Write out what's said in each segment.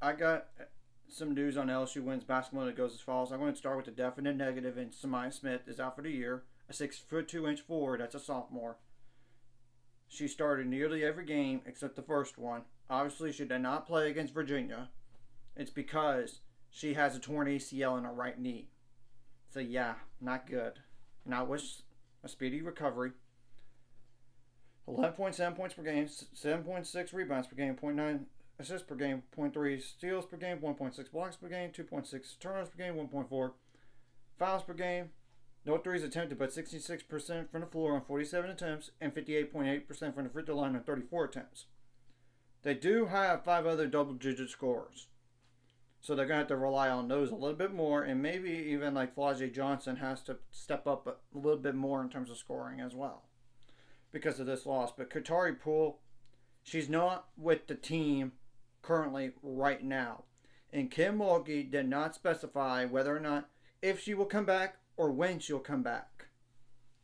I got some news on LSU women's basketball that goes as follows. I'm going to start with the definite negative, and Samaya Smith is out for the year. A 6'2" forward, that's a sophomore. She started nearly every game except the first one. Obviously, she did not play against Virginia. It's because she has a torn ACL in her right knee. So, yeah, not good. And I wish a speedy recovery. 11.7 points per game, 7.6 rebounds per game, 0.9 assists per game, 0.3 steals per game, 1.6 blocks per game, 2.6 turnovers per game, 1.4 fouls per game. No threes attempted, but 66% from the floor on 47 attempts and 58.8% from the free throw line on 34 attempts. They do have 5 other double-digit scorers. So they're going to have to rely on those a little bit more, and maybe even like Flau'jae Johnson has to step up a little bit more in terms of scoring as well because of this loss. But Kateri Poole, she's not with the team currently right now. And Kim Mulkey did not specify whether or not if she will come back or when she'll come back.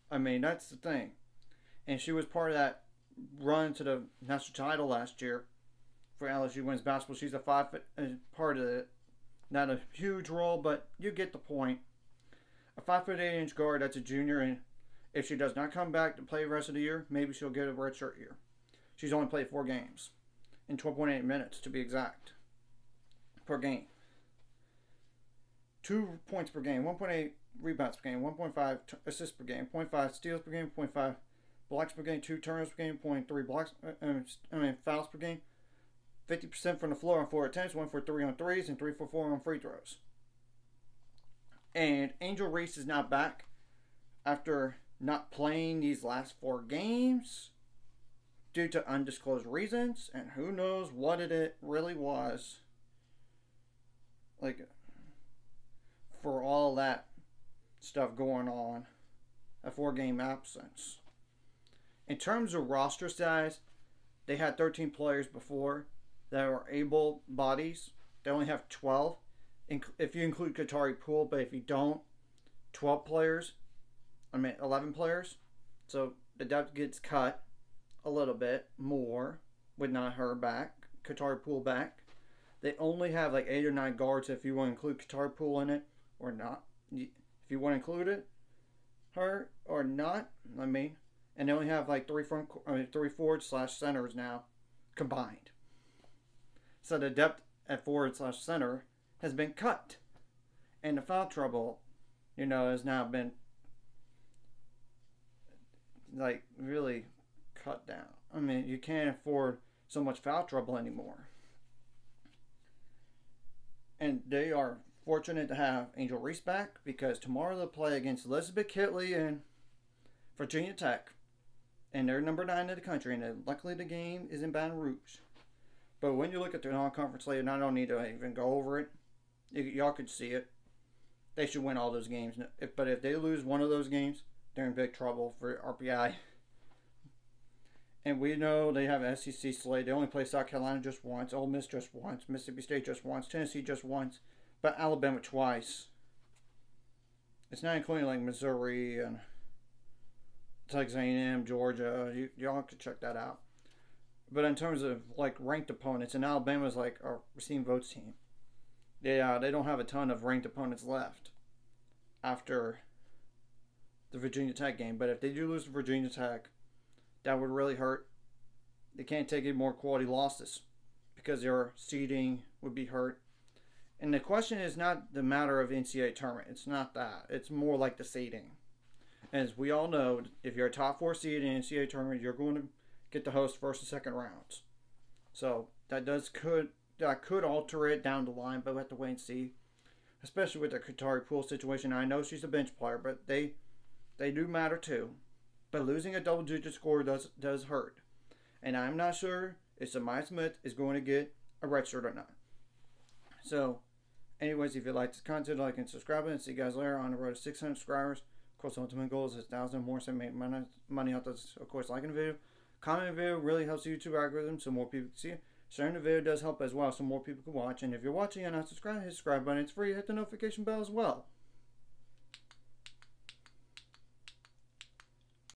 I mean, that's the thing. And she was part of that run to the national title last year for LSU women's basketball. She's a 5-foot part of it. Not a huge role, but you get the point. A 5'8" guard that's a junior, and if she does not come back to play the rest of the year, maybe she'll get a redshirt year. She's only played 4 games in 12.8 minutes to be exact per game. 2 points per game, 1.8 rebounds per game, 1.5 assists per game, 0.5 steals per game, 0.5 blocks per game, 2 turnovers per game, 0.3 fouls per game. 50% from the floor on 4 attempts, 1 for 3 on threes, and 3 for 4 on free throws. And Angel Reese is now back after not playing these last 4 games due to undisclosed reasons, and who knows what it really was. Like, for all that stuff going on, a 4-game absence. In terms of roster size, they had 13 players before that were able bodies. They only have 12 if you include Kateri Poole, but if you don't, 12 players. 11 players. So the depth gets cut a little bit more with not her back, Kateri Poole back. They only have like 8 or 9 guards if you want to include Kateri Poole in it or not. If you want to include it, her or not, and they only have like 3 forward/centers now combined. So the depth at forward/center has been cut. And the foul trouble, has now been like really cut down. You can't afford so much foul trouble anymore. And they are fortunate to have Angel Reese back because tomorrow they'll play against Elizabeth Kitley and Virginia Tech. And they're number 9 in the country. And luckily the game is in Baton Rouge. But when you look at their non-conference slate, and I don't need to even go over it, y'all could see it. They should win all those games. But if they lose one of those games, they're in big trouble for RPI. And we know they have an SEC slate. They only play South Carolina just once, Ole Miss just once, Mississippi State just once, Tennessee just once, but Alabama twice. It's not including like Missouri and Texas A&M, Georgia. Y'all could check that out. But in terms of like ranked opponents, and Alabama's like a receiving votes team. They don't have a ton of ranked opponents left after the Virginia Tech game. But if they do lose to Virginia Tech, that would really hurt. They can't take any more quality losses because their seeding would be hurt. And the question is not the matter of NCAA tournament. It's not that. It's more like the seeding. As we all know, if you're a top 4 seed in NCAA tournament, you're going to get to host first and second rounds. So that could alter it down the line, but we'll have to wait and see. Especially with the Kateri Poole situation. I know she's a bench player, but they do matter too. But losing a double-digit score does hurt. And I'm not sure if Samaya Smith is going to get a red shirt or not. So, anyways, if you like this content, like and subscribe, and see you guys later on the road to 600 subscribers. Of course, the ultimate goal is 1,000 more, so make money out of this. Of course, liking the video. Commenting the video really helps the YouTube algorithm so more people can see it. Sharing the video does help as well so more people can watch. And if you're watching and not subscribed, hit the subscribe button. It's free. Hit the notification bell as well.